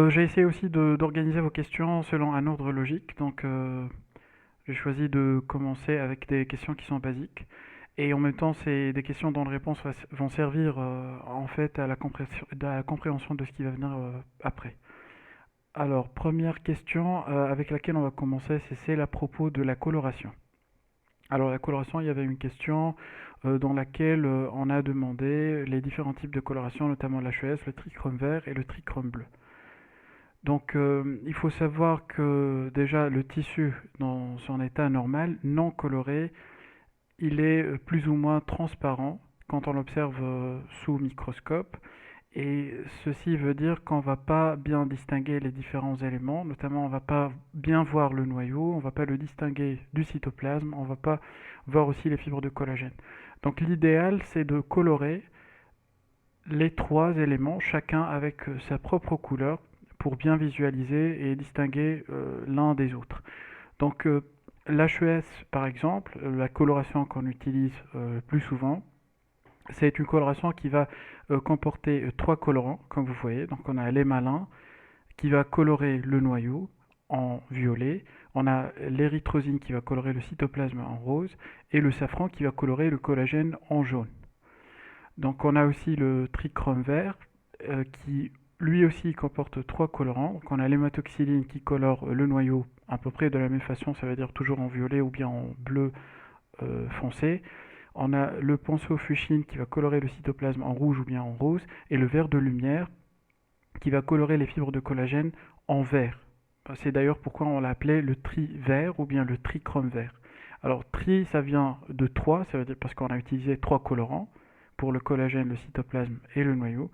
J'ai essayé aussi d'organiser vos questions selon un ordre logique, donc j'ai choisi de commencer avec des questions qui sont basiques. Et en même temps, c'est des questions dont les réponses vont servir en fait à la compréhension de ce qui va venir après. Alors, première question avec laquelle on va commencer, c'est celle à propos de la coloration. Alors, la coloration, il y avait une question dans laquelle on a demandé les différents types de coloration, notamment l'HES, le trichrome vert et le trichrome bleu. Donc, il faut savoir que déjà le tissu, dans son état normal, non coloré, il est plus ou moins transparent quand on l'observe sous microscope. Et ceci veut dire qu'on ne va pas bien distinguer les différents éléments, notamment on ne va pas bien voir le noyau, on ne va pas le distinguer du cytoplasme, on ne va pas voir aussi les fibres de collagène. Donc l'idéal, c'est de colorer les trois éléments, chacun avec sa propre couleur, pour bien visualiser et distinguer l'un des autres. Donc l'HES, par exemple, la coloration qu'on utilise le plus souvent, c'est une coloration qui va comporter trois colorants, comme vous voyez. Donc on a l'émalin qui va colorer le noyau en violet, on a l'érythrosine qui va colorer le cytoplasme en rose, et le safran qui va colorer le collagène en jaune. Donc on a aussi le trichrome vert qui lui aussi comporte trois colorants. Donc on a l'hématoxyline qui colore le noyau à peu près de la même façon, ça veut dire toujours en violet ou bien en bleu foncé. On a le pensofuchsine qui va colorer le cytoplasme en rouge ou bien en rose, et le vert de lumière qui va colorer les fibres de collagène en vert. C'est d'ailleurs pourquoi on l'a appelé le tri vert ou bien le trichrome vert. Alors tri, ça vient de 3, ça veut dire parce qu'on a utilisé trois colorants pour le collagène, le cytoplasme et le noyau.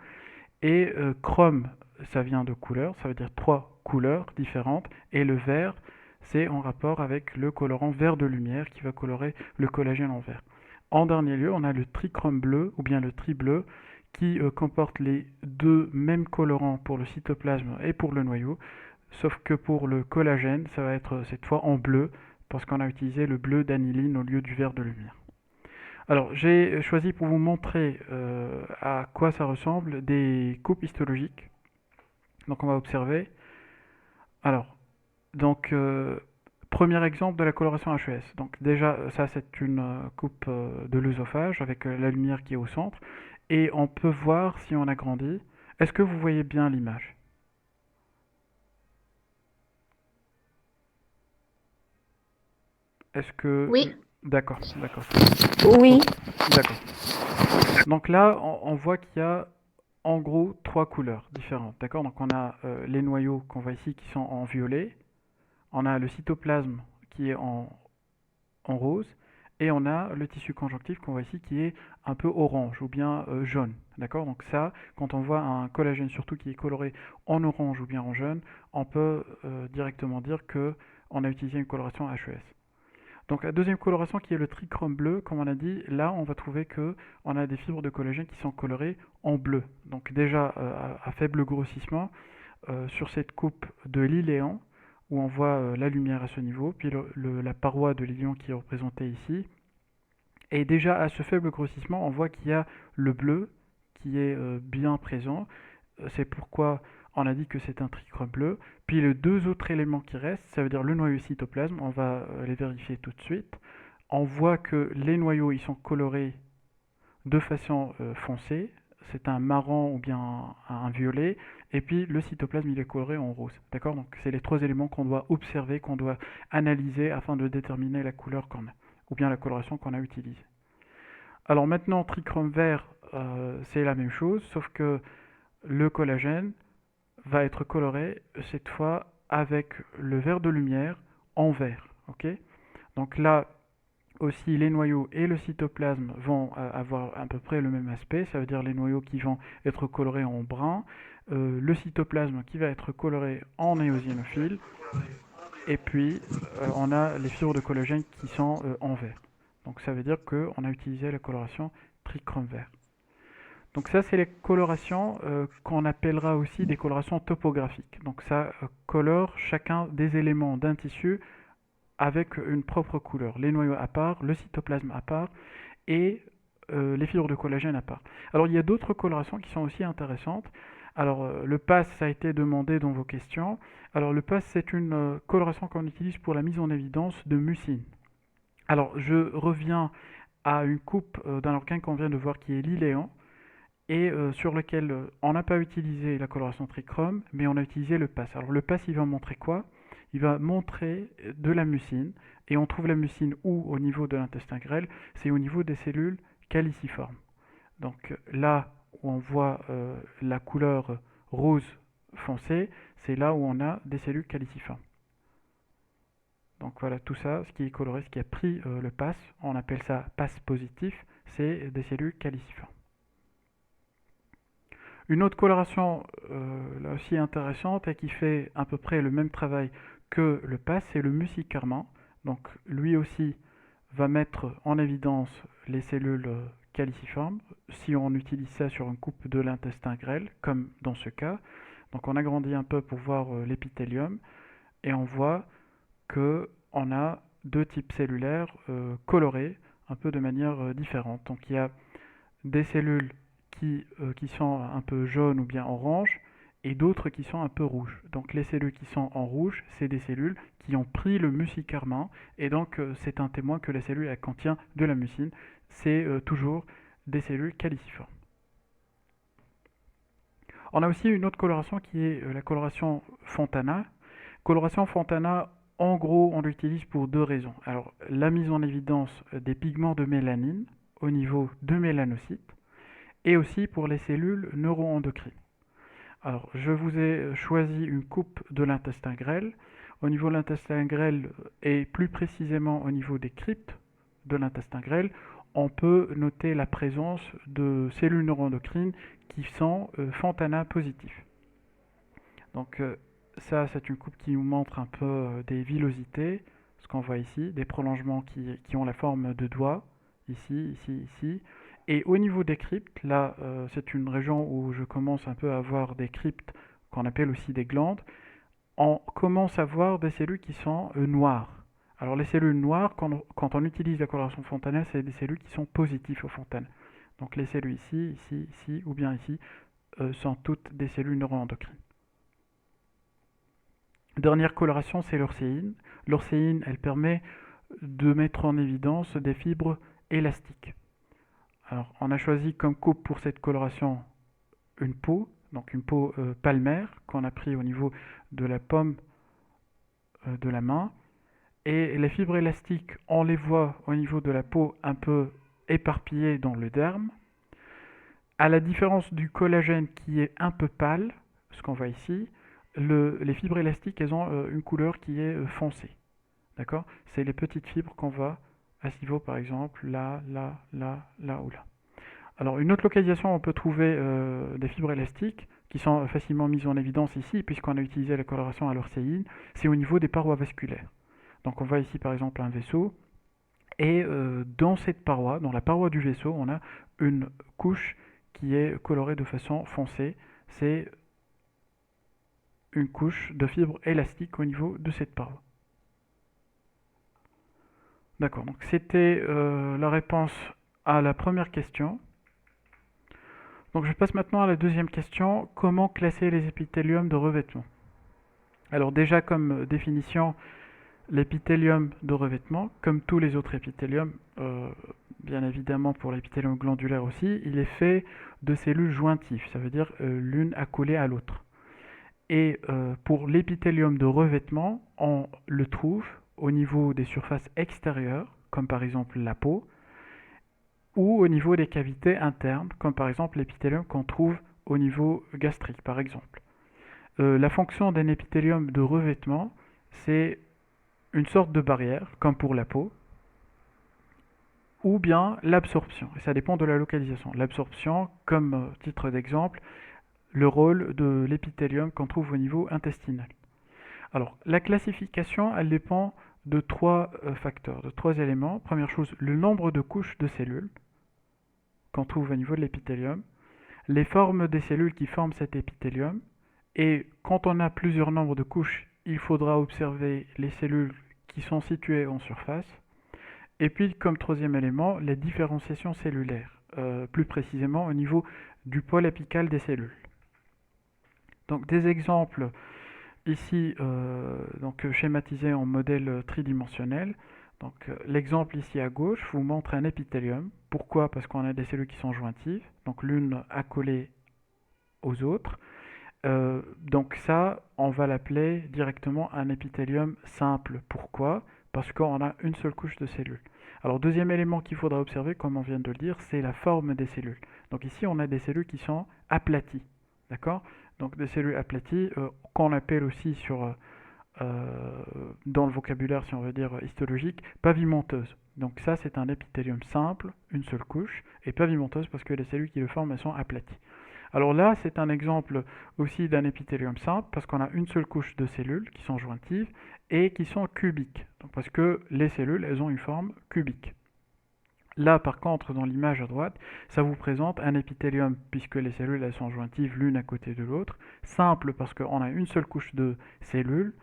Et chrome, ça vient de couleur, ça veut dire trois couleurs différentes. Et le vert, c'est en rapport avec le colorant vert de lumière qui va colorer le collagène en vert. En dernier lieu, on a le trichrome bleu ou bien le tri bleu qui comporte les deux mêmes colorants pour le cytoplasme et pour le noyau, sauf que pour le collagène, ça va être cette fois en bleu parce qu'on a utilisé le bleu d'aniline au lieu du vert de lumière. Alors, j'ai choisi pour vous montrer à quoi ça ressemble des coupes histologiques. Donc, on va observer. Alors, donc, premier exemple de la coloration HES. Donc, déjà, ça, c'est une coupe de l'œsophage avec la lumière qui est au centre. Et on peut voir si on agrandit. Est-ce que vous voyez bien l'image? Est-ce que... Oui, D'accord, d'accord, très bien. oui, Ok, d'accord. Donc là, on voit qu'il y a en gros trois couleurs différentes. D'accord? Donc on a les noyaux qu'on voit ici qui sont en violet, on a le cytoplasme qui est en rose, et on a le tissu conjonctif qu'on voit ici qui est un peu orange ou bien jaune. D'accord? Donc ça, quand on voit un collagène surtout qui est coloré en orange ou bien en jaune, on peut directement dire que on a utilisé une coloration HES. Donc la deuxième coloration qui est le trichrome bleu, comme on a dit, là on va trouver que on a des fibres de collagène qui sont colorées en bleu. Donc déjà à faible grossissement, sur cette coupe de l'iléon, où on voit la lumière à ce niveau, puis la paroi de l'iléon qui est représentée ici. Et déjà à ce faible grossissement, on voit qu'il y a le bleu qui est bien présent. C'est pourquoi on a dit que c'est un trichrome bleu. Puis les deux autres éléments qui restent, ça veut dire le noyau cytoplasme, on va les vérifier tout de suite. On voit que les noyaux ils sont colorés de façon foncée, c'est un marron ou bien un violet, et puis le cytoplasme il est coloré en rose. D'accord? Donc c'est les trois éléments qu'on doit observer, qu'on doit analyser afin de déterminer la couleur qu'on a, ou bien la coloration qu'on a utilisée. Alors maintenant, trichrome vert, c'est la même chose, sauf que le collagène va être coloré cette fois avec le vert de lumière en vert. Ok? Donc là aussi, les noyaux et le cytoplasme vont avoir à peu près le même aspect, ça veut dire les noyaux qui vont être colorés en brun, le cytoplasme qui va être coloré en éosinophile, et puis on a les fibres de collagène qui sont en vert. Donc ça veut dire qu'on a utilisé la coloration trichrome vert. Donc ça, c'est les colorations qu'on appellera aussi des colorations topographiques. Donc ça colore chacun des éléments d'un tissu avec une propre couleur. Les noyaux à part, le cytoplasme à part et les fibres de collagène à part. Alors il y a d'autres colorations qui sont aussi intéressantes. Alors, le PASS, ça a été demandé dans vos questions. Alors, le PASS, c'est une coloration qu'on utilise pour la mise en évidence de mucine. Alors, je reviens à une coupe d'un organe qu'on vient de voir qui est l'iléon et sur lequel on n'a pas utilisé la coloration trichrome, mais on a utilisé le PASS. Alors, le PASS, il va montrer quoi? Il va montrer de la mucine, et on trouve la mucine où au niveau de l'intestin grêle? C'est au niveau des cellules caliciformes. Donc là où on voit la couleur rose foncé, c'est là où on a des cellules caliciformes. Donc voilà, tout ça, ce qui est coloré, ce qui a pris le PASS, on appelle ça PASS positif, c'est des cellules caliciformes. Une autre coloration, là aussi intéressante, et qui fait à peu près le même travail que le PASS, c'est le musicarmin. Donc lui aussi va mettre en évidence les cellules caliciformes si on utilise ça sur une coupe de l'intestin grêle, comme dans ce cas. Donc on agrandit un peu pour voir l'épithélium et on voit que on a deux types cellulaires colorés un peu de manière différente. Donc il y a des cellules qui sont un peu jaunes ou bien oranges et d'autres qui sont un peu rouges. Donc les cellules qui sont en rouge, c'est des cellules qui ont pris le musicarmin et donc c'est un témoin que la cellule elle contient de la mucine. C'est toujours des cellules caliciformes. On a aussi une autre coloration qui est la coloration Fontana. Coloration Fontana, en gros, on l'utilise pour deux raisons. Alors, la mise en évidence des pigments de mélanine au niveau de mélanocytes et aussi pour les cellules neuroendocrines. Alors, je vous ai choisi une coupe de l'intestin grêle. Au niveau de l'intestin grêle et plus précisément au niveau des cryptes de l'intestin grêle, on peut noter la présence de cellules neuroendocrines qui sont Fontana positifs. Donc ça, c'est une coupe qui nous montre un peu des villosités, ce qu'on voit ici, des prolongements qui ont la forme de doigts, ici, ici, ici. Et au niveau des cryptes, là, c'est une région où je commence un peu à voir des cryptes qu'on appelle aussi des glandes. On commence à voir des cellules qui sont noires. Alors les cellules noires, quand on utilise la coloration Fontana, c'est des cellules qui sont positives au Fontana. Donc les cellules ici, ici, ici, ou bien ici, sont toutes des cellules neuroendocrines. Dernière coloration, c'est l'orséine. L'orséine, elle permet de mettre en évidence des fibres élastiques. Alors, on a choisi comme coupe pour cette coloration une peau, donc une peau palmaire qu'on a pris au niveau de la paume de la main. Et les fibres élastiques, on les voit au niveau de la peau un peu éparpillées dans le derme. À la différence du collagène qui est un peu pâle, ce qu'on voit ici, les fibres élastiques, elles ont une couleur qui est foncée. D'accord? C'est les petites fibres qu'on voit à ce niveau, par exemple, là, là, là, là ou là. Alors, une autre localisation où on peut trouver des fibres élastiques qui sont facilement mises en évidence ici, puisqu'on a utilisé la coloration à l'orséine, c'est au niveau des parois vasculaires. Donc, on voit ici, par exemple, un vaisseau, et dans cette paroi, dans la paroi du vaisseau, on a une couche qui est colorée de façon foncée. C'est une couche de fibres élastiques au niveau de cette paroi. D'accord, donc c'était la réponse à la première question. Donc je passe maintenant à la deuxième question. Comment classer les épithéliums de revêtement? Alors déjà comme définition, l'épithélium de revêtement, comme tous les autres épithéliums, bien évidemment pour l'épithélium glandulaire aussi, il est fait de cellules jointives, ça veut dire l'une accolée à l'autre. Et pour l'épithélium de revêtement, on le trouve au niveau des surfaces extérieures, comme par exemple la peau, ou au niveau des cavités internes, comme par exemple l'épithélium qu'on trouve au niveau gastrique, par exemple. La fonction d'un épithélium de revêtement, c'est une sorte de barrière, comme pour la peau, ou bien l'absorption. Et ça dépend de la localisation. L'absorption, comme titre d'exemple, le rôle de l'épithélium qu'on trouve au niveau intestinal. Alors, la classification, elle dépend de trois facteurs, de trois éléments. Première chose, le nombre de couches de cellules qu'on trouve au niveau de l'épithélium, les formes des cellules qui forment cet épithélium, et quand on a plusieurs nombres de couches, il faudra observer les cellules qui sont situées en surface, et puis comme troisième élément, la différenciation cellulaire, plus précisément au niveau du pôle apical des cellules. Donc des exemples ici donc schématisés en modèle tridimensionnel. Donc l'exemple ici à gauche vous montre un épithélium. Pourquoi? Parce qu'on a des cellules qui sont jointives, donc l'une accolée aux autres. Donc ça, on va l'appeler directement un épithélium simple. Pourquoi? Parce qu'on a une seule couche de cellules. Alors deuxième élément qu'il faudra observer, comme on vient de le dire, c'est la forme des cellules. Donc ici, on a des cellules qui sont aplaties. D'accord? Donc des cellules aplaties, qu'on appelle aussi dans le vocabulaire, si on veut dire histologique, pavimenteuses. Donc ça, c'est un épithélium simple, une seule couche, et pavimenteuse parce que les cellules qui le forment, elles sont aplaties. Alors là, c'est un exemple aussi d'un épithélium simple parce qu'on a une seule couche de cellules qui sont jointives et qui sont cubiques. Donc parce que les cellules, elles ont une forme cubique. Là, par contre, dans l'image à droite, ça vous présente un épithélium puisque les cellules, elles sont jointives l'une à côté de l'autre. Simple parce qu'on a une seule couche de cellules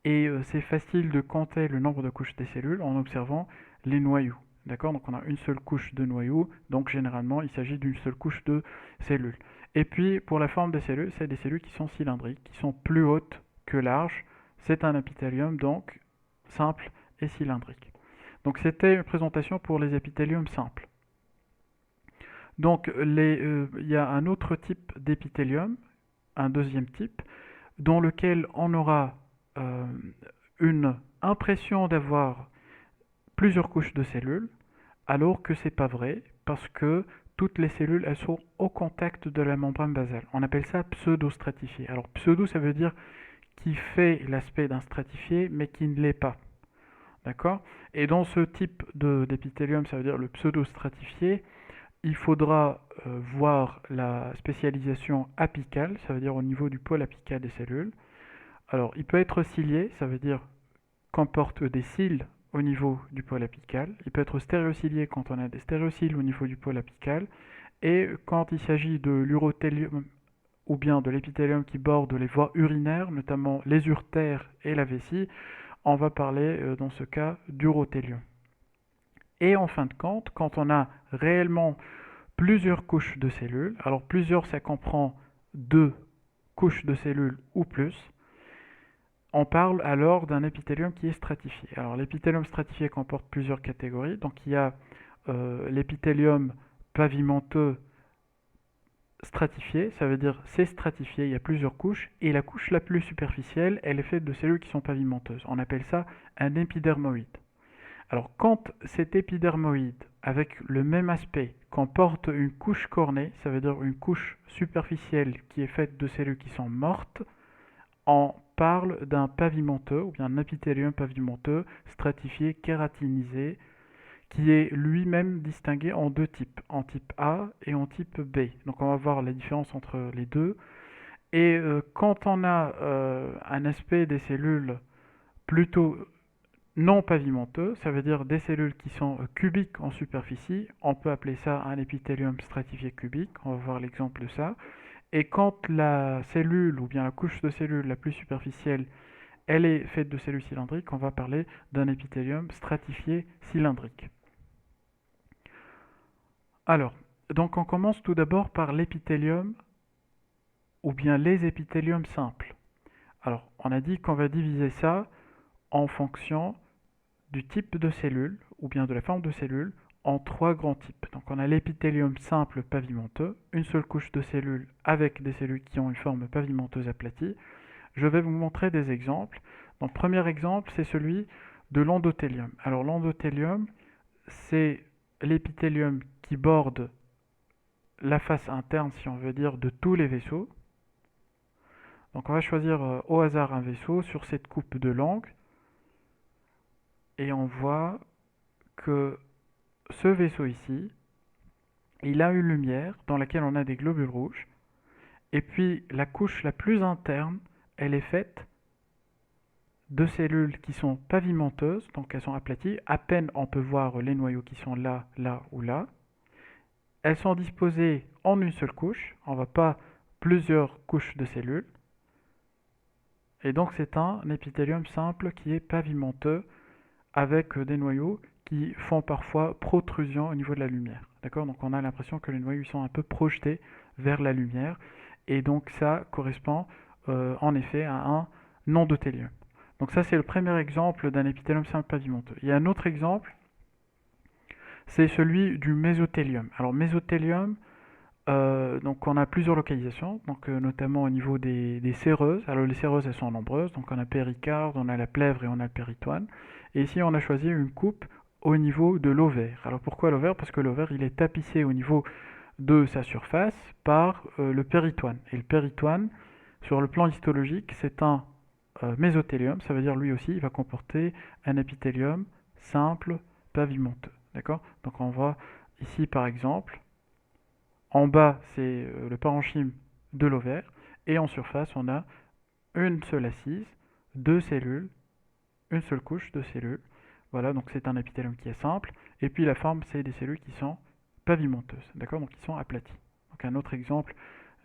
et c'est facile de compter le nombre de couches des cellules en observant les noyaux. D'accord? Donc on a une seule couche de noyaux, donc généralement il s'agit d'une seule couche de cellules. Et puis pour la forme des cellules, c'est des cellules qui sont cylindriques, qui sont plus hautes que larges. C'est un épithélium donc simple et cylindrique. Donc c'était une présentation pour les épithéliums simples. Donc il y a un autre type d'épithélium, un deuxième type, dans lequel on aura euh, une impression d'avoir plusieurs couches de cellules, alors que c'est pas vrai, parce que toutes les cellules elles sont au contact de la membrane basale. On appelle ça pseudo-stratifié. Alors pseudo, ça veut dire qui fait l'aspect d'un stratifié, mais qui ne l'est pas. D'accord? Et dans ce type d'épithélium, ça veut dire le pseudo-stratifié, il faudra voir la spécialisation apicale, ça veut dire au niveau du pôle apical des cellules. Alors, il peut être cilié, ça veut dire comporte des cils au niveau du pôle apical. Il peut être stéréocilié quand on a des stéréocils au niveau du pôle apical. Et quand il s'agit de l'urothélium ou bien de l'épithélium qui borde les voies urinaires, notamment les urtères et la vessie, on va parler dans ce cas d'urothélium. Et en fin de compte, quand on a réellement plusieurs couches de cellules, alors plusieurs ça comprend deux couches de cellules ou plus, on parle alors d'un épithélium qui est stratifié. Alors l'épithélium stratifié comporte plusieurs catégories. Donc il y a l'épithélium pavimenteux stratifié, ça veut dire c'est stratifié, il y a plusieurs couches, et la couche la plus superficielle, elle est faite de cellules qui sont pavimenteuses. On appelle ça un épidermoïde. Alors quand cet épidermoïde, avec le même aspect, comporte une couche cornée, ça veut dire une couche superficielle qui est faite de cellules qui sont mortes, on parle d'un pavimenteux ou bien un épithélium pavimenteux stratifié kératinisé qui est lui-même distingué en deux types, en type A et en type B. Donc on va voir la différence entre les deux. Et quand on a un aspect des cellules plutôt non pavimenteux, ça veut dire des cellules qui sont cubiques en superficie, on peut appeler ça un épithélium stratifié cubique, on va voir l'exemple de ça. Et quand la cellule ou bien la couche de cellules la plus superficielle, elle est faite de cellules cylindriques, on va parler d'un épithélium stratifié cylindrique. Alors, donc on commence tout d'abord par l'épithélium ou bien les épithéliums simples. Alors, on a dit qu'on va diviser ça en fonction du type de cellule ou bien de la forme de cellule en trois grands types. Donc on a l'épithélium simple pavimenteux, une seule couche de cellules avec des cellules qui ont une forme pavimenteuse aplatie. Je vais vous montrer des exemples. Donc premier exemple, c'est celui de l'endothélium. Alors l'endothélium, c'est l'épithélium qui borde la face interne, si on veut dire, de tous les vaisseaux. Donc on va choisir au hasard un vaisseau sur cette coupe de langue et on voit que ce vaisseau ici, il a une lumière dans laquelle on a des globules rouges et puis la couche la plus interne, elle est faite de cellules qui sont pavimenteuses, donc elles sont aplaties, à peine on peut voir les noyaux qui sont là, là ou là. Elles sont disposées en une seule couche, on ne voit pas plusieurs couches de cellules. Et donc c'est un épithélium simple qui est pavimenteux avec des noyaux qui font parfois protrusion au niveau de la lumière. D'accord? Donc on a l'impression que les noyaux sont un peu projetés vers la lumière et donc ça correspond en effet à un endothélium. Donc ça c'est le premier exemple d'un épithélium simple pavimenteux. Il y a un autre exemple, c'est celui du mésothélium. Alors mésothélium, donc on a plusieurs localisations, donc notamment au niveau des séreuses. Alors les séreuses elles sont nombreuses, donc on a péricarde, on a la plèvre et on a le péritoine. Et ici on a choisi une coupe au niveau de l'ovaire. Alors pourquoi l'ovaire? Parce que l'ovaire il est tapissé au niveau de sa surface par le péritoine. Et le péritoine, sur le plan histologique, c'est un mésothélium, ça veut dire lui aussi il va comporter un épithélium simple pavimenteux. D'accord? Donc on voit ici par exemple, en bas c'est le parenchyme de l'ovaire, et en surface on a une seule assise, deux cellules, une seule couche de cellules. Voilà, donc c'est un épithélium qui est simple, et puis la forme c'est des cellules qui sont pavimenteuses, d'accord, donc qui sont aplaties. Donc un autre exemple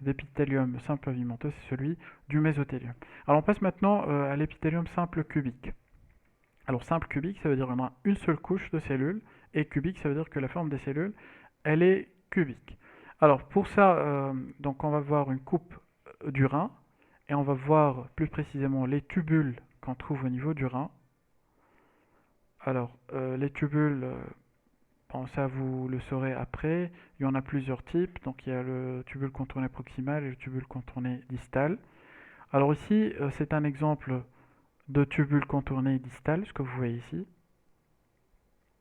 d'épithélium simple pavimenteux, c'est celui du mésothélium. Alors on passe maintenant à l'épithélium simple cubique. Alors simple cubique, ça veut dire qu'on a une seule couche de cellules, et cubique, ça veut dire que la forme des cellules, elle est cubique. Alors pour ça, donc on va voir une coupe du rein, et on va voir plus précisément les tubules qu'on trouve au niveau du rein. Alors les tubules, bon, ça vous le saurez après, il y en a plusieurs types, donc il y a le tubule contourné proximal et le tubule contourné distal. Alors ici, c'est un exemple de tubule contourné distal, ce que vous voyez ici,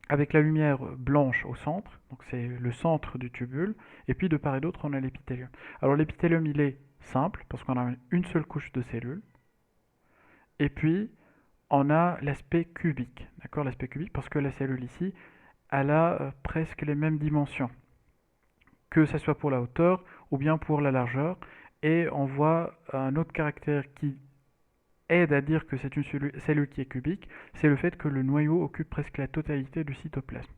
avec la lumière blanche au centre, donc c'est le centre du tubule, et puis de part et d'autre on a l'épithélium. Alors l'épithélium il est simple, parce qu'on a une seule couche de cellules, et puis on a l'aspect cubique, d'accord, l'aspect cubique, parce que la cellule ici, elle a presque les mêmes dimensions, que ce soit pour la hauteur ou bien pour la largeur, et on voit un autre caractère qui aide à dire que c'est une cellule qui est cubique, c'est le fait que le noyau occupe presque la totalité du cytoplasme.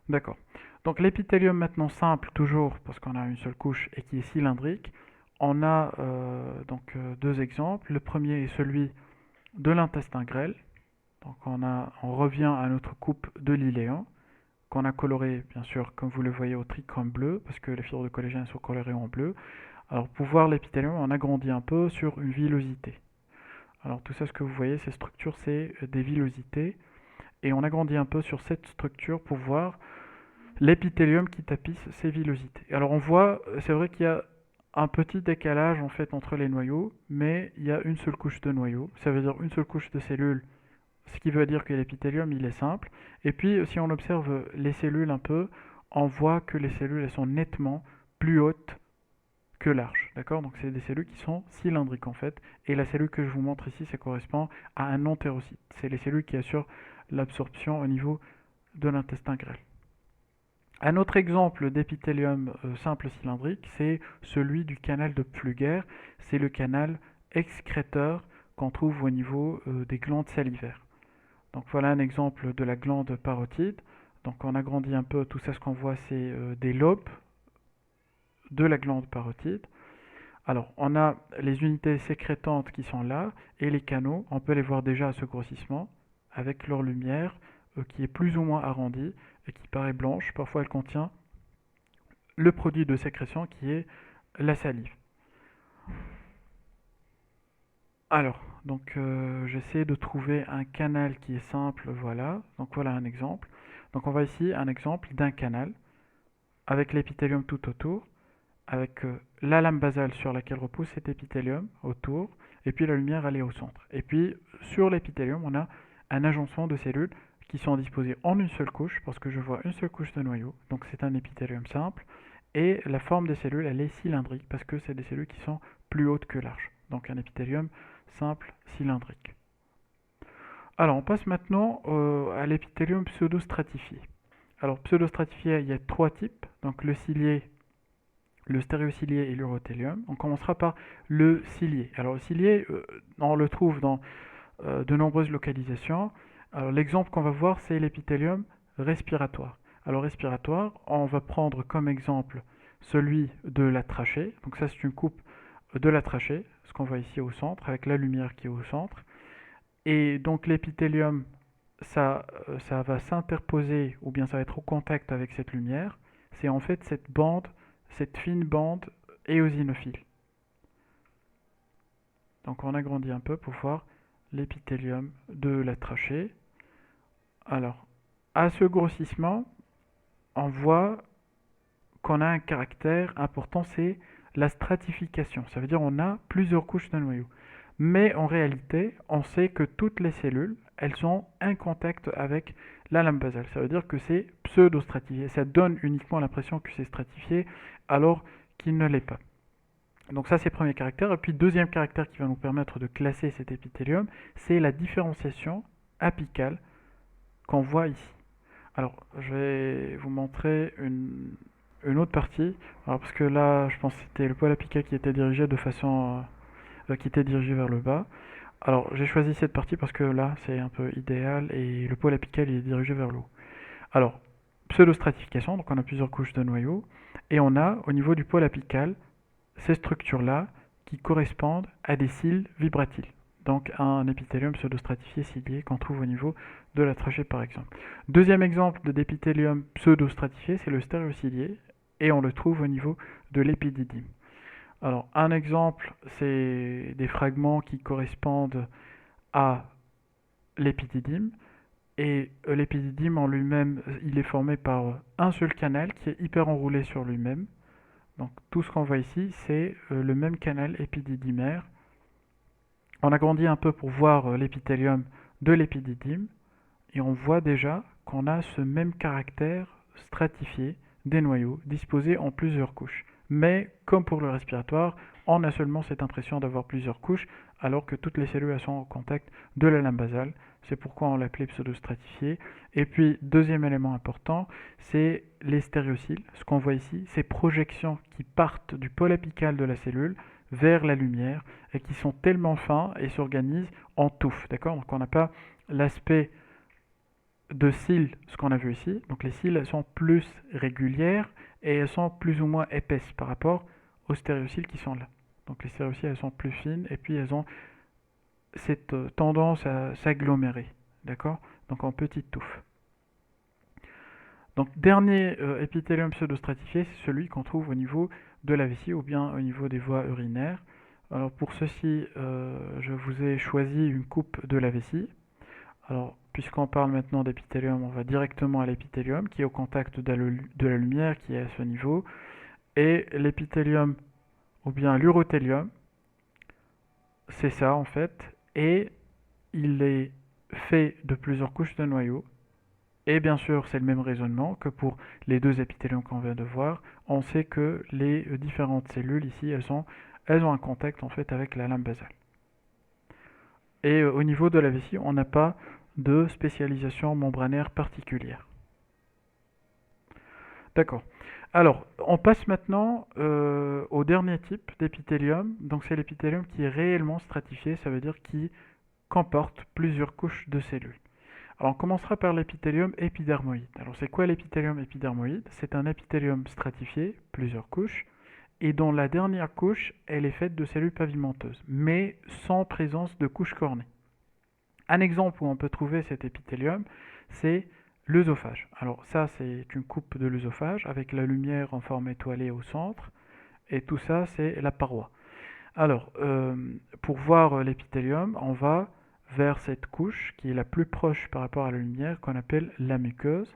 D'accord. Donc l'épithélium maintenant simple, toujours parce qu'on a une seule couche et qui est cylindrique, on a deux exemples. Le premier est celui de l'intestin grêle. Donc on revient à notre coupe de l'iléon, qu'on a coloré bien sûr comme vous le voyez au trichrome bleu, parce que les fibres de collagène sont colorées en bleu. Alors pour voir l'épithélium, on agrandit un peu sur une villosité. Alors tout ça, ce que vous voyez, ces structures, c'est des villosités. Et on agrandit un peu sur cette structure pour voir l'épithélium qui tapisse ces villosités. Alors on voit, c'est vrai qu'il y a un petit décalage en fait entre les noyaux, mais il y a une seule couche de noyau. Ça veut dire une seule couche de cellules, ce qui veut dire que l'épithélium il est simple. Et puis si on observe les cellules un peu, on voit que les cellules elles sont nettement plus hautes que larges. D'accord? Donc c'est des cellules qui sont cylindriques en fait. Et la cellule que je vous montre ici, ça correspond à un entérocyte. C'est les cellules qui assurent l'absorption au niveau de l'intestin grêle. Un autre exemple d'épithélium simple cylindrique, c'est celui du canal de Pfluger. C'est le canal excréteur qu'on trouve au niveau des glandes salivaires. Donc voilà un exemple de la glande parotide. Donc on agrandit un peu tout ça, ce qu'on voit c'est des lobes de la glande parotide. Alors on a les unités sécrétantes qui sont là et les canaux, on peut les voir déjà à ce grossissement avec leur lumière qui est plus ou moins arrondie et qui paraît blanche. Parfois elle contient le produit de sécrétion qui est la salive. Alors, donc j'essaie de trouver un canal qui est simple, voilà. Donc voilà un exemple. Donc on voit ici un exemple d'un canal avec l'épithélium tout autour, avec la lame basale sur laquelle repose cet épithélium autour, et puis la lumière elle est au centre. Et puis sur l'épithélium, on a un agencement de cellules qui sont disposées en une seule couche, parce que je vois une seule couche de noyau, donc c'est un épithélium simple, et la forme des cellules elle est cylindrique, parce que c'est des cellules qui sont plus hautes que larges. Donc un épithélium simple cylindrique. Alors on passe maintenant à l'épithélium pseudostratifié. Alors pseudostratifié, il y a trois types, donc le cilié, le stéréocilié et l'urothélium. On commencera par le cilié. Alors le cilié, on le trouve dans de nombreuses localisations. Alors l'exemple qu'on va voir, c'est l'épithélium respiratoire. Alors respiratoire, on va prendre comme exemple celui de la trachée. Donc ça c'est une coupe de la trachée, ce qu'on voit ici au centre, avec la lumière qui est au centre. Et donc l'épithélium, ça va s'interposer, ou bien ça va être au contact avec cette lumière. C'est en fait cette bande, cette fine bande éosinophiles. Donc on agrandit un peu pour voir l'épithélium de la trachée. Alors, à ce grossissement, on voit qu'on a un caractère important, c'est la stratification. Ça veut dire qu'on a plusieurs couches de noyau. Mais en réalité, on sait que toutes les cellules, elles sont en contact avec la lame basale. Ça veut dire que c'est pseudo-stratifié. Ça donne uniquement l'impression que c'est stratifié, alors qu'il ne l'est pas. Donc ça, c'est le premier caractère. Et puis, deuxième caractère qui va nous permettre de classer cet épithélium, c'est la différenciation apicale qu'on voit ici. Alors, je vais vous montrer une autre partie. Alors, parce que là, je pense que c'était le poil apical qui était dirigé de façon, qui était dirigé vers le bas. Alors, j'ai choisi cette partie parce que là, c'est un peu idéal et le poil apical il est dirigé vers le haut. Alors, pseudostratification, donc on a plusieurs couches de noyaux, et on a au niveau du poil apical ces structures-là qui correspondent à des cils vibratiles. Donc un épithélium pseudostratifié cilié qu'on trouve au niveau de la trachée par exemple. Deuxième exemple d'épithélium pseudostratifié, c'est le stéréocilié et on le trouve au niveau de l'épididyme. Alors un exemple, c'est des fragments qui correspondent à l'épididyme et l'épididyme en lui-même, il est formé par un seul canal qui est hyper enroulé sur lui-même. Donc tout ce qu'on voit ici, c'est le même canal épididymaire. On agrandit un peu pour voir l'épithélium de l'épididyme et on voit déjà qu'on a ce même caractère stratifié des noyaux disposés en plusieurs couches. Mais comme pour le respiratoire, on a seulement cette impression d'avoir plusieurs couches alors que toutes les cellules sont en contact de la lame basale. C'est pourquoi on l'appelait pseudostratifié. Et puis, deuxième élément important, c'est les stéréocyles. Ce qu'on voit ici, ces projections qui partent du pôle apical de la cellule vers la lumière et qui sont tellement fins et s'organisent en touffes. D'accord? Donc on n'a pas l'aspect de cils, ce qu'on a vu ici. Donc les cils, elles sont plus régulières et elles sont plus ou moins épaisses par rapport aux stéréocyles qui sont là. Donc les stéréocyles, elles sont plus fines et puis elles ont cette tendance à s'agglomérer. D'accord? Donc en petites touffes. Donc dernier épithélium pseudostratifié, c'est celui qu'on trouve au niveau de la vessie ou bien au niveau des voies urinaires. Alors pour ceci, je vous ai choisi une coupe de la vessie. Alors, puisqu'on parle maintenant d'épithélium, on va directement à l'épithélium qui est au contact de la lumière qui est à ce niveau. Et l'épithélium, ou bien l'urothélium, c'est ça en fait. Et il est fait de plusieurs couches de noyaux. Et bien sûr, c'est le même raisonnement que pour les deux épithéliums qu'on vient de voir. On sait que les différentes cellules ici, elles ont un contact en fait avec la lame basale. Et au niveau de la vessie, on n'a pas de spécialisation membranaire particulière. D'accord. Alors, on passe maintenant au dernier type d'épithélium. Donc, c'est l'épithélium qui est réellement stratifié, ça veut dire qui comporte plusieurs couches de cellules. Alors, on commencera par l'épithélium épidermoïde. Alors, c'est quoi l'épithélium épidermoïde? C'est un épithélium stratifié, plusieurs couches, et dont la dernière couche, elle est faite de cellules pavimenteuses, mais sans présence de couche cornée. Un exemple où on peut trouver cet épithélium, c'est l'œsophage. Alors ça, c'est une coupe de l'œsophage avec la lumière en forme étoilée au centre, et tout ça, c'est la paroi. Alors, pour voir l'épithélium, on va vers cette couche qui est la plus proche par rapport à la lumière, qu'on appelle la muqueuse.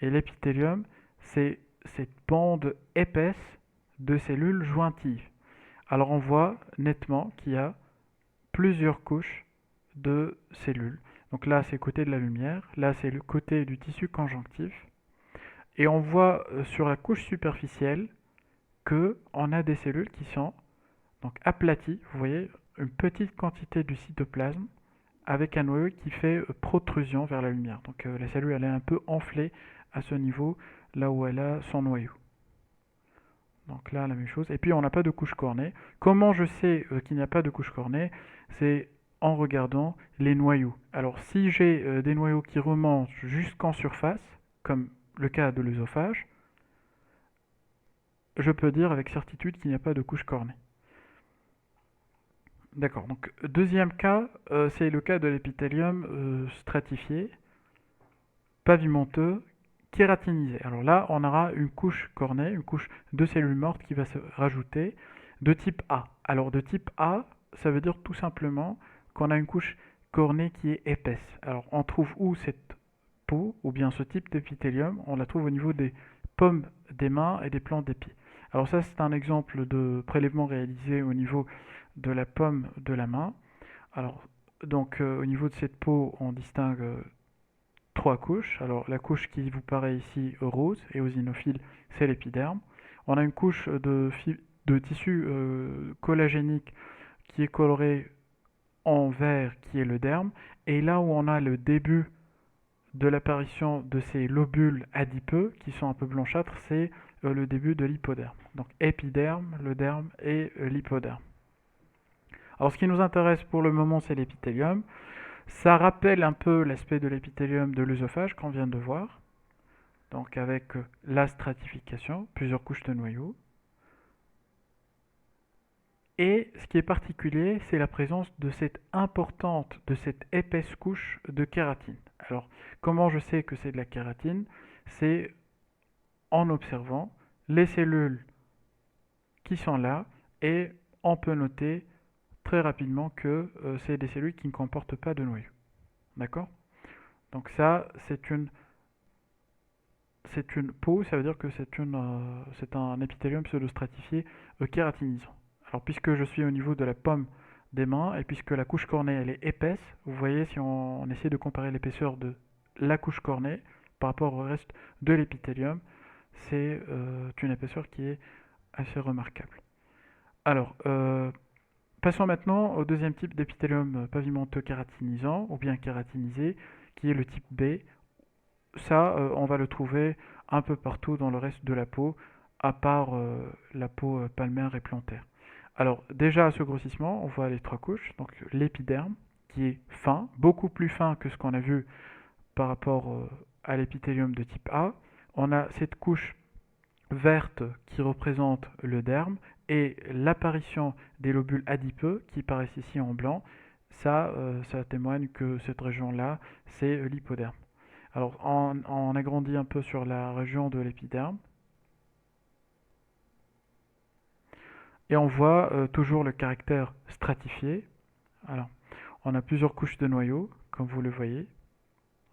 Et l'épithélium, c'est cette bande épaisse de cellules jointives. Alors on voit nettement qu'il y a plusieurs couches de cellules. Donc là, c'est le côté de la lumière, là, c'est le côté du tissu conjonctif. Et on voit sur la couche superficielle qu'on a des cellules qui sont donc aplaties. Vous voyez, une petite quantité du cytoplasme avec un noyau qui fait protrusion vers la lumière. Donc la cellule, elle est un peu enflée à ce niveau, là où elle a son noyau. Donc là, la même chose. Et puis, on n'a pas de couche cornée. Comment je sais qu'il n'y a pas de couche cornée? C'est en regardant les noyaux. Alors, si j'ai des noyaux qui remontent jusqu'en surface, comme le cas de l'œsophage, je peux dire avec certitude qu'il n'y a pas de couche cornée. D'accord. Donc, deuxième cas, c'est le cas de l'épithélium stratifié, pavimenteux, kératinisée. Alors là, on aura une couche cornée, une couche de cellules mortes qui va se rajouter de type A. Alors de type A, ça veut dire tout simplement qu'on a une couche cornée qui est épaisse. Alors on trouve où cette peau, ou bien ce type d'épithélium? On la trouve au niveau des paumes des mains et des plants des pieds. Alors ça, c'est un exemple de prélèvement réalisé au niveau de la paume de la main. Alors, donc au niveau de cette peau, on distingue trois couches. Alors la couche qui vous paraît ici rose et eosinophile, c'est l'épiderme. On a une couche de tissu collagénique qui est coloré en vert, qui est le derme. Et là où on a le début de l'apparition de ces lobules adipeux, qui sont un peu blanchâtres, c'est le début de l'hypoderme. Donc épiderme, le derme et l'hypoderme. Alors ce qui nous intéresse pour le moment, c'est l'épithélium. Ça rappelle un peu l'aspect de l'épithélium de l'œsophage qu'on vient de voir, donc avec la stratification, plusieurs couches de noyaux. Et ce qui est particulier, c'est la présence de de cette épaisse couche de kératine. Alors, comment je sais que c'est de la kératine? C'est en observant les cellules qui sont là et on peut noter très rapidement que c'est des cellules qui ne comportent pas de noyaux. D'accord? Donc ça, c'est une peau, ça veut dire que c'est un épithélium pseudostratifié kératinisant. Alors puisque je suis au niveau de la paume des mains et puisque la couche cornée elle est épaisse, vous voyez si on essaie de comparer l'épaisseur de la couche cornée par rapport au reste de l'épithélium, c'est une épaisseur qui est assez remarquable. Alors, passons maintenant au deuxième type d'épithélium pavimenteux kératinisant ou bien kératinisé, qui est le type B. Ça, on va le trouver un peu partout dans le reste de la peau, à part la peau palmaire et plantaire. Alors déjà à ce grossissement, on voit les trois couches, donc l'épiderme qui est fin, beaucoup plus fin que ce qu'on a vu par rapport à l'épithélium de type A. On a cette couche verte qui représente le derme et l'apparition des lobules adipeux qui paraissent ici en blanc. Ça témoigne que cette région-là, c'est l'hypoderme. Alors, on agrandit un peu sur la région de l'épiderme et on voit toujours le caractère stratifié. Alors, on a plusieurs couches de noyaux, comme vous le voyez.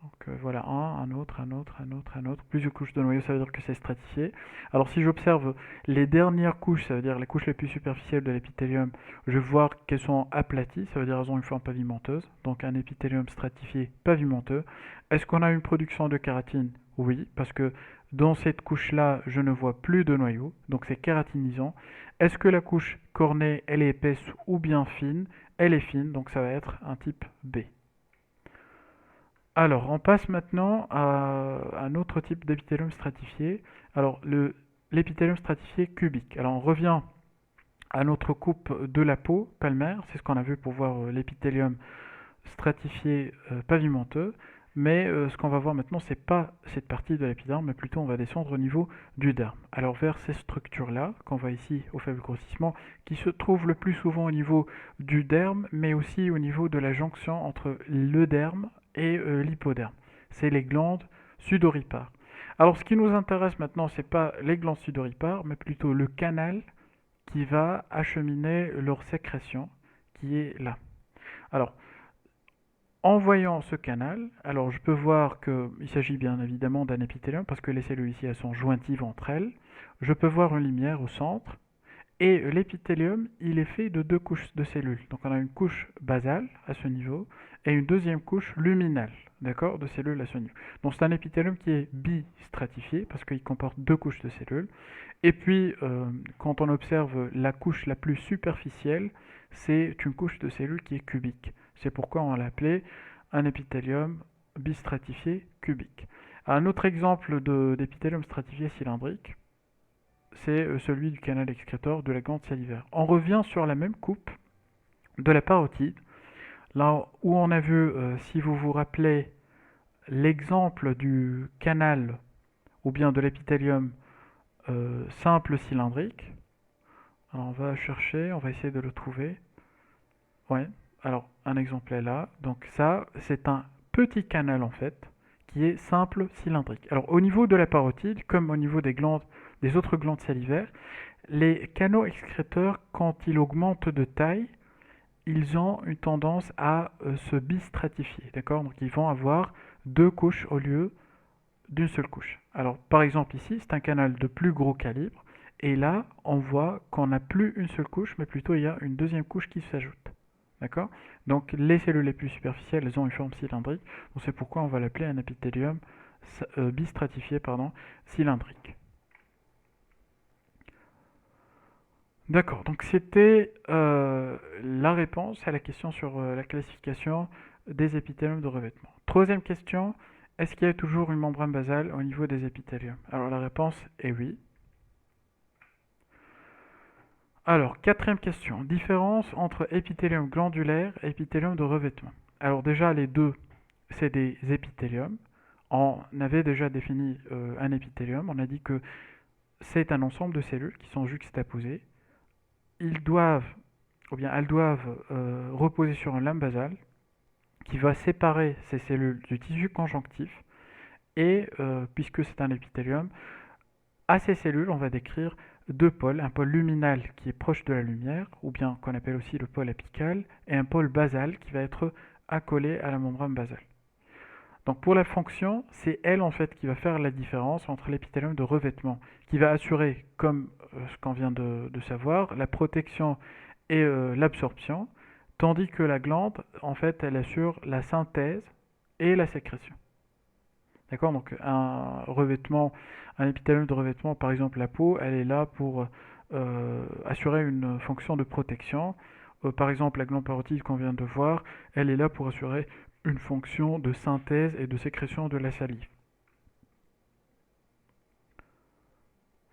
Donc voilà, un autre, un autre, un autre, un autre. Plusieurs couches de noyaux, ça veut dire que c'est stratifié. Alors si j'observe les dernières couches, ça veut dire les couches les plus superficielles de l'épithélium, je vois qu'elles sont aplaties, ça veut dire qu'elles ont une forme pavimenteuse. Donc un épithélium stratifié pavimenteux. Est-ce qu'on a une production de kératine? Oui, parce que dans cette couche-là, je ne vois plus de noyaux, donc c'est kératinisant. Est-ce que la couche cornée, elle est épaisse ou bien fine? Elle est fine, donc ça va être un type B. Alors, on passe maintenant à un autre type d'épithélium stratifié. Alors, l'épithélium stratifié cubique. Alors, on revient à notre coupe de la peau palmaire. C'est ce qu'on a vu pour voir l'épithélium stratifié pavimenteux. Mais ce qu'on va voir maintenant, c'est pas cette partie de l'épiderme, mais plutôt on va descendre au niveau du derme. Alors, vers ces structures-là, qu'on voit ici au faible grossissement, qui se trouvent le plus souvent au niveau du derme, mais aussi au niveau de la jonction entre le derme et l'hypoderme. C'est les glandes sudoripares. Alors ce qui nous intéresse maintenant, c'est pas les glandes sudoripares, mais plutôt le canal qui va acheminer leur sécrétion, qui est là. Alors, en voyant ce canal, alors je peux voir qu'il s'agit bien évidemment d'un épithélium, parce que les cellules ici elles sont jointives entre elles. Je peux voir une lumière au centre, et l'épithélium, il est fait de deux couches de cellules. Donc on a une couche basale à ce niveau et une deuxième couche luminale, d'accord, de cellules à ce niveau. Donc c'est un épithélium qui est bistratifié parce qu'il comporte deux couches de cellules. Et puis quand on observe la couche la plus superficielle, c'est une couche de cellules qui est cubique. C'est pourquoi on l'a appelé un épithélium bistratifié cubique. Un autre exemple d'épithélium stratifié cylindrique, c'est celui du canal excréteur de la glande salivaire. On revient sur la même coupe de la parotide, là où on a vu, si vous vous rappelez, l'exemple du canal ou bien de l'épithélium simple cylindrique. Alors on va chercher, on va essayer de le trouver. Ouais, alors un exemple est là. Donc ça, c'est un petit canal en fait, qui est simple, cylindrique. Alors au niveau de la parotide, comme au niveau des autres glandes salivaires, les canaux excréteurs, quand ils augmentent de taille, ils ont une tendance à se bistratifier, d'accord? Donc ils vont avoir deux couches au lieu d'une seule couche. Alors par exemple ici, c'est un canal de plus gros calibre, et là, on voit qu'on n'a plus une seule couche, mais plutôt il y a une deuxième couche qui s'ajoute. D'accord? Donc les cellules les plus superficielles, elles ont une forme cylindrique, donc c'est pourquoi on va l'appeler un épithélium bistratifié, cylindrique. D'accord, donc c'était la réponse à la question sur la classification des épithéliums de revêtement. Troisième question, est-ce qu'il y a toujours une membrane basale au niveau des épithéliums? Alors la réponse est oui. Alors, quatrième question, différence entre épithélium glandulaire et épithélium de revêtement. Alors déjà, les deux, c'est des épithéliums. On avait déjà défini un épithélium, on a dit que c'est un ensemble de cellules qui sont juxtaposées. Ils doivent, ou bien elles doivent reposer sur un lame basale qui va séparer ces cellules du tissu conjonctif. Et puisque c'est un épithélium, à ces cellules, on va décrire deux pôles, un pôle luminal qui est proche de la lumière, ou bien qu'on appelle aussi le pôle apical, et un pôle basal qui va être accolé à la membrane basale. Donc pour la fonction, c'est elle en fait qui va faire la différence entre l'épithélium de revêtement, qui va assurer, comme ce qu'on vient de savoir, la protection et l'absorption, tandis que la glande, en fait, elle assure la synthèse et la sécrétion. D'accord? Donc un épithélium de revêtement, par exemple la peau, elle est là pour assurer une fonction de protection. Par exemple, la glande parotide qu'on vient de voir, elle est là pour assurer une fonction de synthèse et de sécrétion de la salive.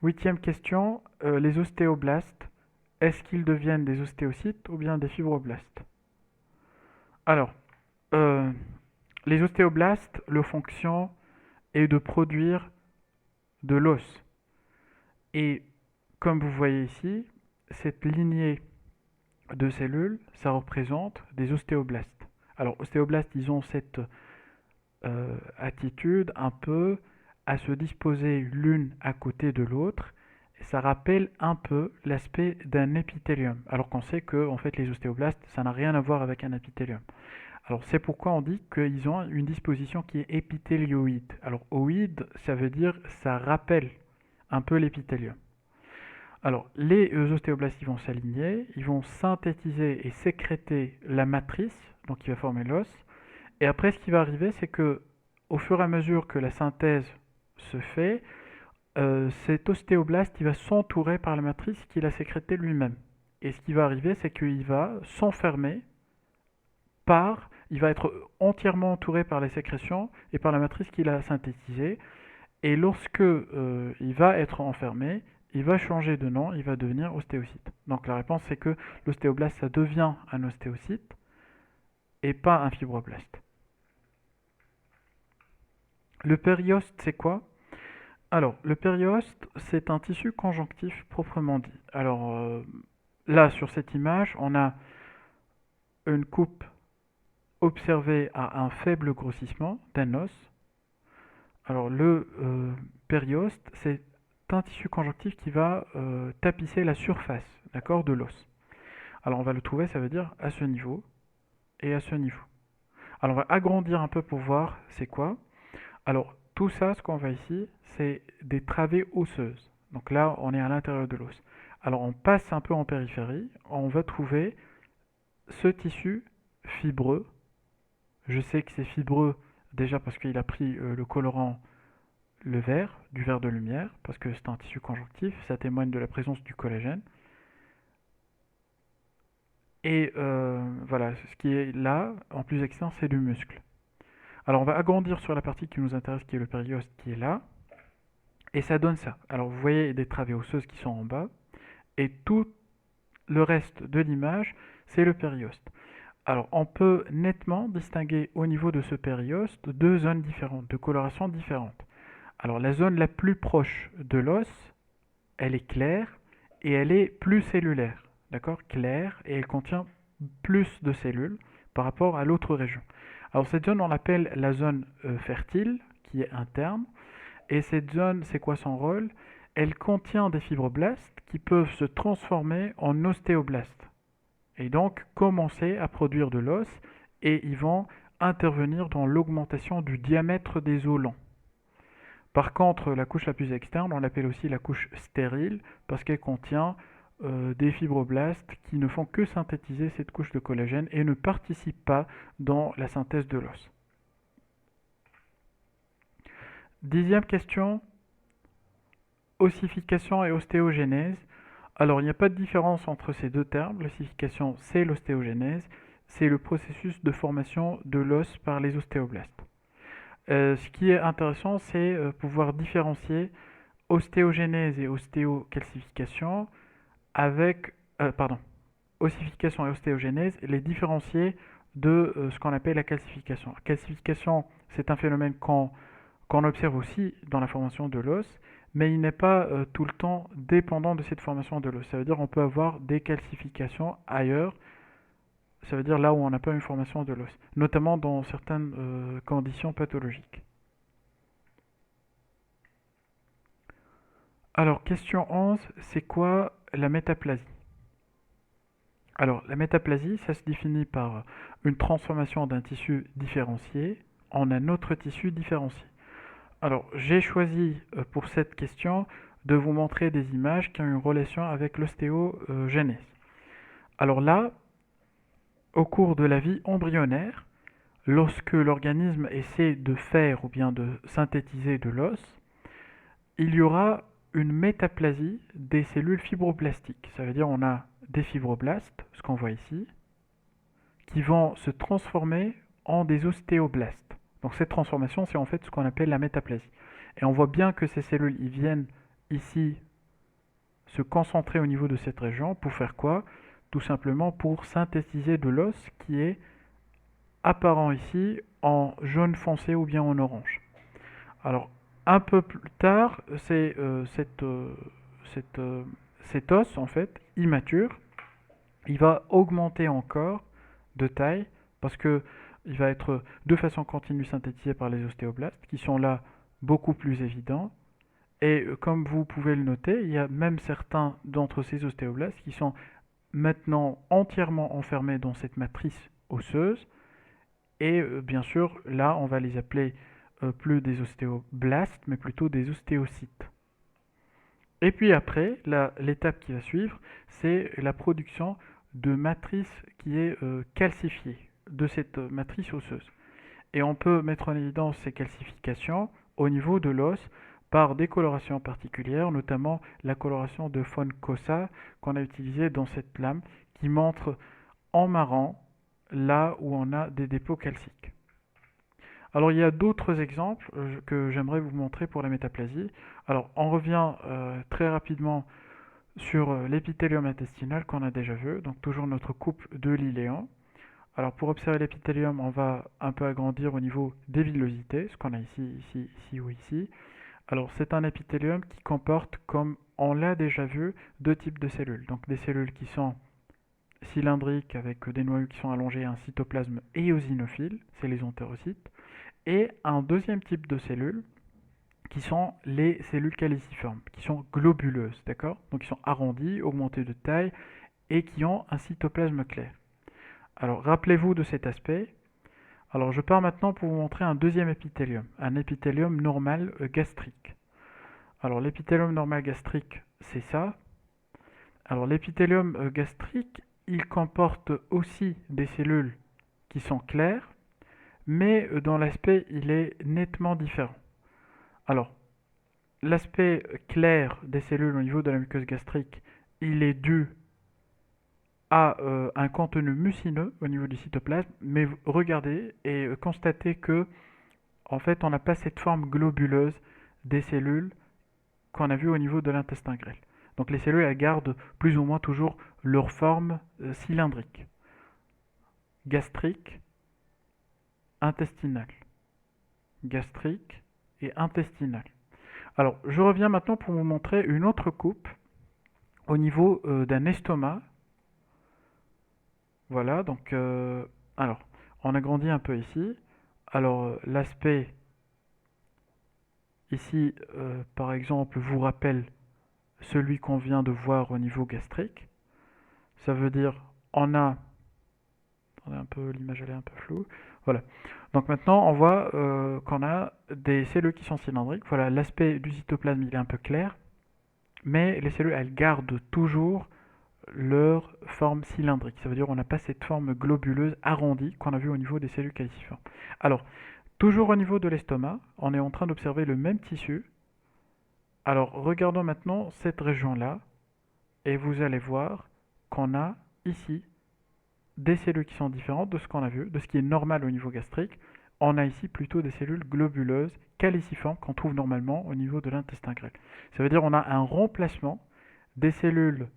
Huitième question, les ostéoblastes, est-ce qu'ils deviennent des ostéocytes ou bien des fibroblastes? Alors, euh, les ostéoblastes, leur fonction est de produire de l'os. Et comme vous voyez ici, cette lignée de cellules, ça représente des ostéoblastes. Alors, ostéoblastes, ils ont cette attitude un peu à se disposer l'une à côté de l'autre. Ça rappelle un peu l'aspect d'un épithélium, alors qu'on sait que en fait, les ostéoblastes, ça n'a rien à voir avec un épithélium. Alors c'est pourquoi on dit qu'ils ont une disposition qui est épithélioïde. Alors oïde, ça veut dire ça rappelle un peu l'épithélium. Alors les ostéoblastes ils vont s'aligner, ils vont synthétiser et sécréter la matrice, donc qui va former l'os. Et après ce qui va arriver, c'est que au fur et à mesure que la synthèse se fait, cet ostéoblaste il va s'entourer par la matrice qu'il a sécrétée lui-même. Et ce qui va arriver, c'est qu'il va s'enfermer il va être entièrement entouré par les sécrétions et par la matrice qu'il a synthétisée. Et lorsque il va être enfermé, il va changer de nom, il va devenir ostéocyte. Donc la réponse c'est que l'ostéoblaste ça devient un ostéocyte et pas un fibroblaste. Le périoste c'est quoi? Alors le périoste c'est un tissu conjonctif proprement dit. Alors là sur cette image on a une coupe observée à un faible grossissement d'un os. Alors le périoste, c'est un tissu conjonctif qui va tapisser la surface, d'accord, de l'os. Alors on va le trouver, ça veut dire à ce niveau et à ce niveau. Alors on va agrandir un peu pour voir c'est quoi. Alors tout ça, ce qu'on voit ici, c'est des travées osseuses. Donc là, on est à l'intérieur de l'os. Alors on passe un peu en périphérie, on va trouver ce tissu fibreux. Je sais que c'est fibreux déjà parce qu'il a pris le colorant le vert, du vert de lumière, parce que c'est un tissu conjonctif, ça témoigne de la présence du collagène. Et voilà, ce qui est là, en plus externe, c'est du muscle. Alors on va agrandir sur la partie qui nous intéresse, qui est le périoste, qui est là, et ça donne ça. Alors vous voyez des travées osseuses qui sont en bas, et tout le reste de l'image, c'est le périoste. Alors on peut nettement distinguer au niveau de ce périoste deux zones différentes, de coloration différentes. Alors la zone la plus proche de l'os, elle est claire et elle est plus cellulaire. D'accord? Claire et elle contient plus de cellules par rapport à l'autre région. Alors cette zone, on l'appelle la zone fertile, qui est interne. Et cette zone, c'est quoi son rôle? Elle contient des fibroblastes qui peuvent se transformer en ostéoblastes et donc commencer à produire de l'os et ils vont intervenir dans l'augmentation du diamètre des os lents. Par contre, la couche la plus externe, on l'appelle aussi la couche stérile parce qu'elle contient des fibroblastes qui ne font que synthétiser cette couche de collagène et ne participent pas dans la synthèse de l'os. Dixième question, ossification et ostéogenèse. Alors, il n'y a pas de différence entre ces deux termes. L'ossification, c'est l'ostéogenèse. C'est le processus de formation de l'os par les ostéoblastes. Ce qui est intéressant, c'est pouvoir différencier ostéogenèse et ostéocalcification avec, pardon, ossification et ostéogenèse, les différencier de ce qu'on appelle la calcification. La calcification, c'est un phénomène qu'on observe aussi dans la formation de l'os, mais il n'est pas tout le temps dépendant de cette formation de l'os. Ça veut dire qu'on peut avoir des calcifications ailleurs, ça veut dire là où on n'a pas une formation de l'os, notamment dans certaines conditions pathologiques. Alors, question 11, c'est quoi la métaplasie? Alors, la métaplasie, ça se définit par une transformation d'un tissu différencié en un autre tissu différencié. Alors, j'ai choisi pour cette question de vous montrer des images qui ont une relation avec l'ostéogenèse. Alors là, au cours de la vie embryonnaire, lorsque l'organisme essaie de faire ou bien de synthétiser de l'os, il y aura une métaplasie des cellules fibroblastiques. Ça veut dire on a des fibroblastes, ce qu'on voit ici, qui vont se transformer en des ostéoblastes. Donc cette transformation, c'est en fait ce qu'on appelle la métaplasie. Et on voit bien que ces cellules, ils viennent ici se concentrer au niveau de cette région pour faire quoi? Tout simplement pour synthétiser de l'os qui est apparent ici en jaune foncé ou bien en orange. Alors un peu plus tard, c'est cet os en fait immature, il va augmenter encore de taille parce que il va être de façon continue synthétisé par les ostéoblastes qui sont là beaucoup plus évidents. Et comme vous pouvez le noter, il y a même certains d'entre ces ostéoblastes qui sont maintenant entièrement enfermés dans cette matrice osseuse. Et bien sûr, là, on va les appeler plus des ostéoblastes, mais plutôt des ostéocytes. Et puis après, l'étape qui va suivre, c'est la production de matrice qui est calcifiée, de cette matrice osseuse. Et on peut mettre en évidence ces calcifications au niveau de l'os par des colorations particulières, notamment la coloration de Fonckosa qu'on a utilisée dans cette lame qui montre en marron là où on a des dépôts calciques. Alors il y a d'autres exemples que j'aimerais vous montrer pour la métaplasie. Alors on revient très rapidement sur l'épithélium intestinal qu'on a déjà vu, donc toujours notre coupe de l'iléon. Alors pour observer l'épithélium, on va un peu agrandir au niveau des villosités, ce qu'on a ici, ici, ici ou ici. Alors c'est un épithélium qui comporte, comme on l'a déjà vu, deux types de cellules. Donc des cellules qui sont cylindriques avec des noyaux qui sont allongés, un cytoplasme éosinophile, c'est les entérocytes, et un deuxième type de cellules qui sont les cellules caliciformes, qui sont globuleuses, d'accord? Donc qui sont arrondies, augmentées de taille et qui ont un cytoplasme clair. Alors rappelez-vous de cet aspect. Alors je pars maintenant pour vous montrer un deuxième épithélium, un épithélium normal gastrique. Alors l'épithélium normal gastrique, c'est ça. Alors l'épithélium gastrique, il comporte aussi des cellules qui sont claires, mais dans l'aspect, il est nettement différent. Alors, l'aspect clair des cellules au niveau de la muqueuse gastrique, il est dû à un contenu mucineux au niveau du cytoplasme, mais regardez et constatez que, en fait, on n'a pas cette forme globuleuse des cellules qu'on a vu au niveau de l'intestin grêle. Donc les cellules, elles gardent plus ou moins toujours leur forme cylindrique, gastrique, intestinale, gastrique et intestinale. Alors, je reviens maintenant pour vous montrer une autre coupe au niveau d'un estomac. Voilà, donc, alors, on agrandit un peu ici. Alors, l'aspect ici, par exemple, vous rappelle celui qu'on vient de voir au niveau gastrique. Ça veut dire, on a... Attendez un peu, l'image elle est un peu floue. Voilà. Donc maintenant, on voit qu'on a des cellules qui sont cylindriques. Voilà, l'aspect du cytoplasme, il est un peu clair. Mais les cellules, elles gardent toujours leur forme cylindrique. Ça veut dire qu'on n'a pas cette forme globuleuse arrondie qu'on a vue au niveau des cellules calciformes. Alors, toujours au niveau de l'estomac, on est en train d'observer le même tissu. Alors, regardons maintenant cette région-là, et vous allez voir qu'on a ici des cellules qui sont différentes de ce qu'on a vu, de ce qui est normal au niveau gastrique. On a ici plutôt des cellules globuleuses, caliciformes, qu'on trouve normalement au niveau de l'intestin grêle. Ça veut dire qu'on a un remplacement des cellules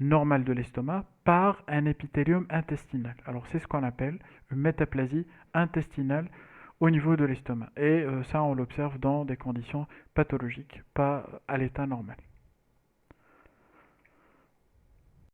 normales de l'estomac par un épithélium intestinal. Alors c'est ce qu'on appelle une métaplasie intestinale au niveau de l'estomac. Et ça, on l'observe dans des conditions pathologiques, pas à l'état normal.